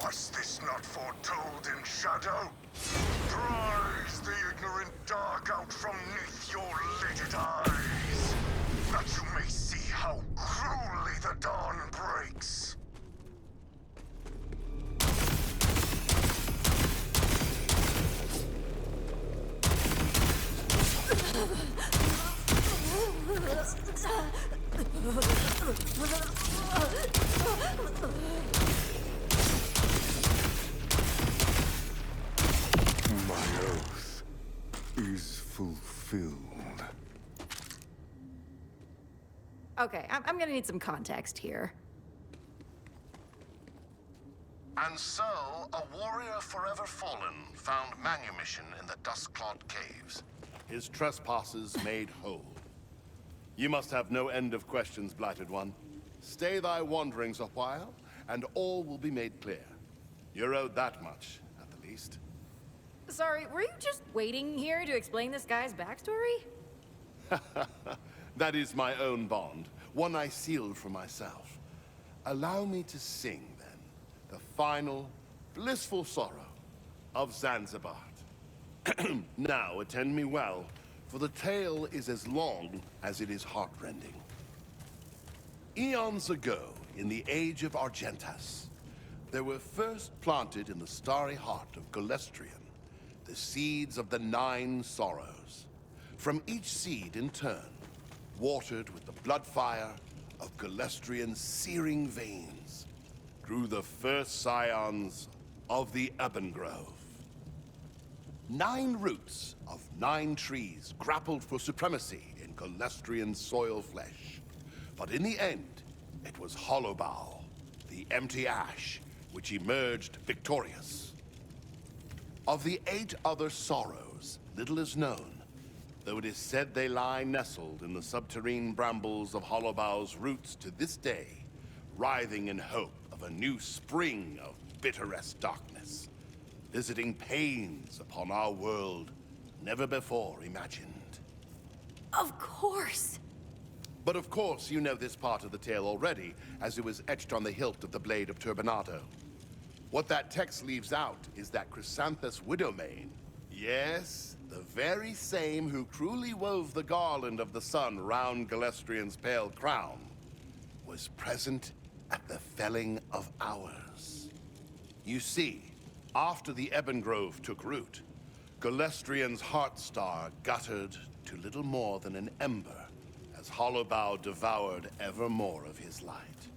Was this not foretold in shadow? Prize the ignorant dark out from 'neath your lidded eyes, that you may see how cruelly the dawn breaks. My oath is fulfilled. Okay, I'm gonna need some context here. And so, a warrior forever fallen found manumission in the Dustclot Caves. His trespasses made whole. You must have no end of questions, Blighted One. Stay thy wanderings a while, and all will be made clear. You're owed that much, at the least. Sorry, were you just waiting here to explain this guy's backstory? That is my own bond, one I sealed for myself. Allow me to sing, then, the final, blissful sorrow of Zanzibar. Now, attend me well, for the tale is as long as it is heartrending. Eons ago, in the age of Argentas, there were first planted in the starry heart of Galestrian the seeds of the 9 sorrows. From each seed, in turn, watered with the blood fire of Galestrian's searing veins, grew the first scions of the Ebon Grove. 9 roots of 9 trees grappled for supremacy in Galestrian's soil flesh. But in the end, it was Hollowbow, the empty ash, which emerged victorious. Of the 8 other sorrows, little is known, though it is said they lie nestled in the subterrane brambles of Hollowbow's roots to this day, writhing in hope of a new spring of bitterest darkness, visiting pains upon our world never before imagined. Of course! But of course you know this part of the tale already, as it was etched on the hilt of the blade of Turbinado. What that text leaves out is that Chrysanthus Widowmane, yes, the very same who cruelly wove the garland of the sun round Galestrian's pale crown, was present at the felling of ours. You see, after the Ebon Grove took root, Galestrian's Heartstar guttered to little more than an ember as Hollowbow devoured ever more of his light.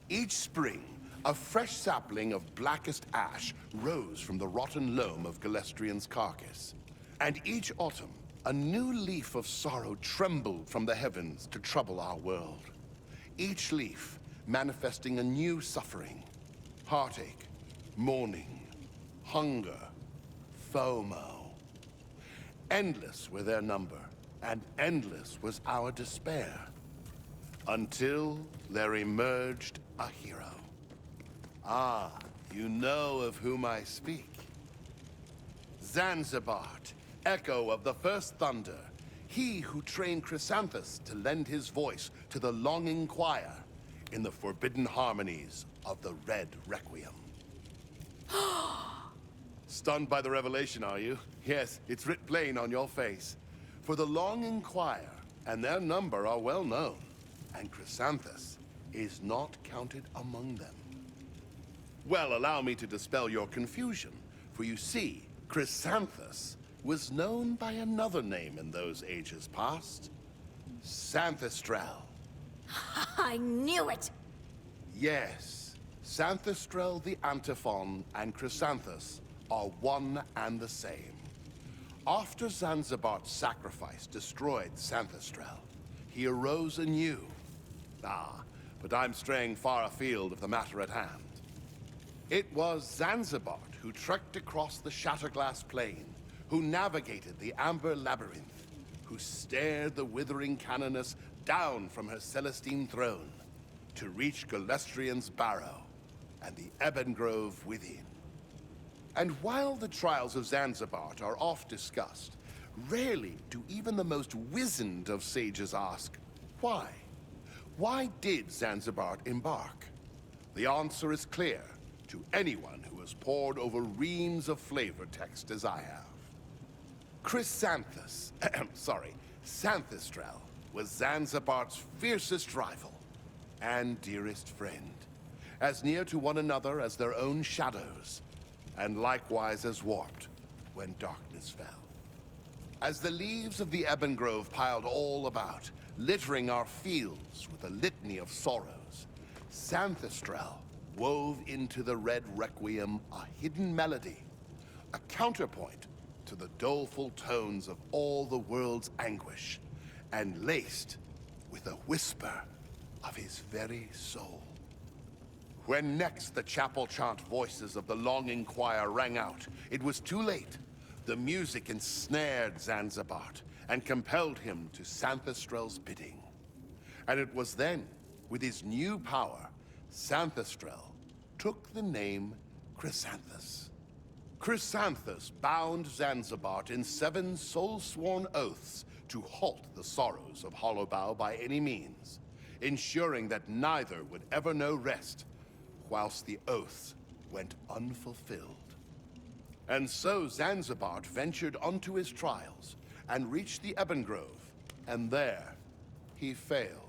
Each spring, a fresh sapling of blackest ash rose from the rotten loam of Galestrian's carcass. And each autumn, a new leaf of sorrow trembled from the heavens to trouble our world. Each leaf manifesting a new suffering, heartache, mourning, hunger, FOMO. Endless were their number, and endless was our despair. Until there emerged a hero. Ah, you know of whom I speak. Zanzibar, echo of the first thunder, he who trained Chrysanthus to lend his voice to the longing choir in the forbidden harmonies of the Red Requiem. Stunned by the revelation, are you? Yes, it's writ plain on your face. For the longing choir and their number are well known, and Chrysanthus is not counted among them. Well, allow me to dispel your confusion, for you see, Chrysanthus was known by another name in those ages past. Xanthistrel. I knew it! Yes, Xanthistrel the Antiphon and Chrysanthus are one and the same. After Zanzibar's sacrifice destroyed Xanthistrel, he arose anew. Ah, but I'm straying far afield of the matter at hand. It was Zanzibar who trekked across the Shatterglass Plain, who navigated the Amber Labyrinth, who stared the withering canoness down from her Celestine throne, to reach Galestrian's Barrow and the Ebon Grove within. And while the trials of Zanzibar are oft discussed, rarely do even the most wizened of sages ask, why? Why did Zanzibar embark? The answer is clear to anyone who has pored over reams of flavor text as I have. Chrysanthus, Xanthistrel, was Zanzibar's fiercest rival and dearest friend, as near to one another as their own shadows, and likewise as warped when darkness fell. As the leaves of the Ebon Grove piled all about, littering our fields with a litany of sorrows, Xanthistrel wove into the Red Requiem a hidden melody, a counterpoint to the doleful tones of all the world's anguish, and laced with a whisper of his very soul. When next the chapel chant voices of the longing choir rang out, it was too late. The music ensnared Zanzibar and compelled him to Xanthistrel's bidding. And it was then, with his new power, Xanthistrel took the name Chrysanthus. Chrysanthus bound Zanzibar in 7 soul-sworn oaths to halt the sorrows of Hollowbow by any means, ensuring that neither would ever know rest, whilst the oaths went unfulfilled. And so Zanzibar ventured onto his trials and reached the Ebon Grove, and there he failed.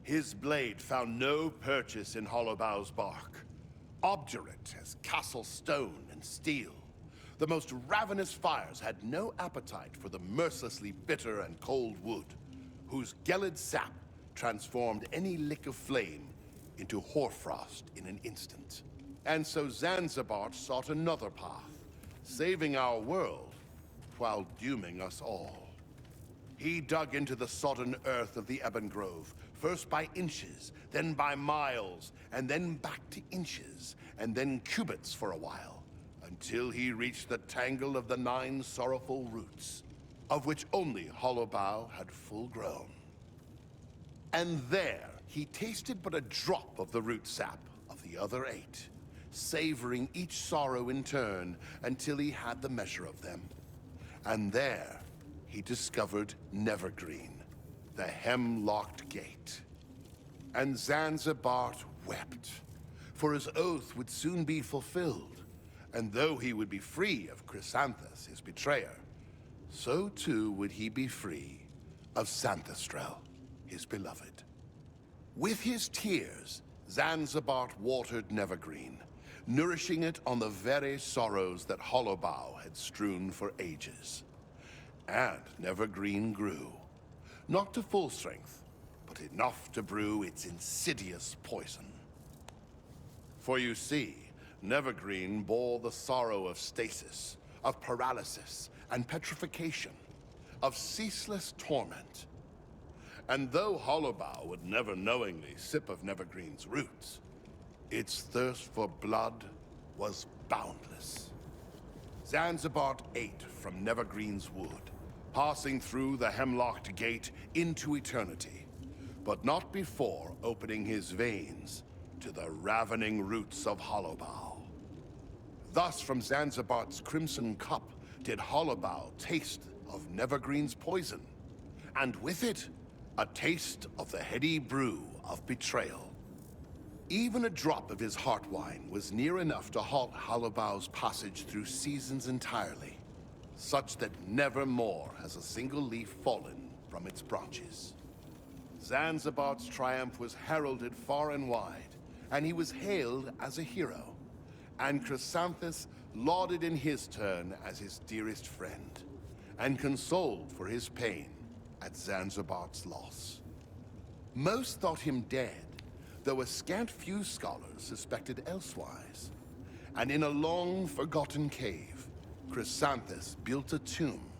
His blade found no purchase in Hollowbow's bark. Obdurate as castle stone and steel, the most ravenous fires had no appetite for the mercilessly bitter and cold wood, whose gelid sap transformed any lick of flame into hoarfrost in an instant. And so Zanzibar sought another path, saving our world while dooming us all. He dug into the sodden earth of the Ebon Grove, first by inches, then by miles, and then back to inches, and then cubits for a while, until he reached the tangle of the 9 sorrowful roots, of which only Hollowbow had full grown. And there, he tasted but a drop of the root sap of the other 8, savoring each sorrow in turn until he had the measure of them. And there, he discovered Nevergreen, the hemlocked gate. And Zanzibar wept, for his oath would soon be fulfilled, and though he would be free of Chrysanthus, his betrayer, so too would he be free of Xanthistrel, his beloved. With his tears, Zanzibar watered Nevergreen, nourishing it on the very sorrows that Hollowbow had strewn for ages. And Nevergreen grew, not to full strength, but enough to brew its insidious poison. For you see, Nevergreen bore the sorrow of stasis, of paralysis and petrification, of ceaseless torment. And though Hollowbow would never knowingly sip of Nevergreen's roots, its thirst for blood was boundless. Zanzibar ate from Nevergreen's wood, passing through the hemlocked gate into eternity, but not before opening his veins to the ravening roots of Hollowbow. Thus from Zanzibar's crimson cup did Hollowbow taste of Nevergreen's poison, and with it, a taste of the heady brew of betrayal. Even a drop of his heart wine was near enough to halt Hollowbow's passage through seasons entirely, such that never more has a single leaf fallen from its branches. Zanzibar's triumph was heralded far and wide, and he was hailed as a hero, and Chrysanthus lauded in his turn as his dearest friend, and consoled for his pain at Zanzibar's loss. Most thought him dead, though a scant few scholars suspected elsewise. And in a long-forgotten cave, Chrysanthus built a tomb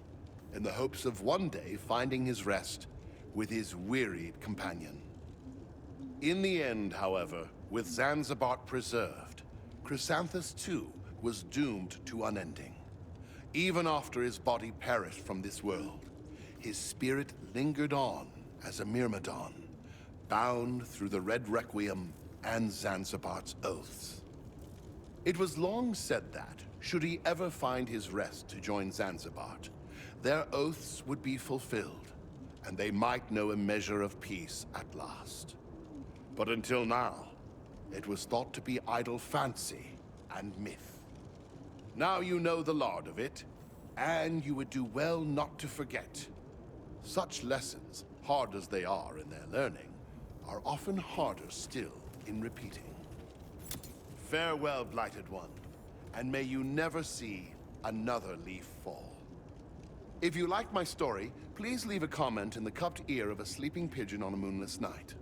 in the hopes of one day finding his rest with his wearied companion. In the end, however, with Zanzibar preserved, Chrysanthus too was doomed to unending. Even after his body perished from this world, his spirit lingered on as a Myrmidon, bound through the Red Requiem and Zanzibar's oaths. It was long said that, should he ever find his rest to join Zanzibar, their oaths would be fulfilled, and they might know a measure of peace at last. But until now, it was thought to be idle fancy and myth. Now you know the lard of it, and you would do well not to forget. Such lessons, hard as they are in their learning, are often harder still in repeating. Farewell, Blighted One, and may you never see another leaf fall. If you like my story, please leave a comment in the cupped ear of a sleeping pigeon on a moonless night.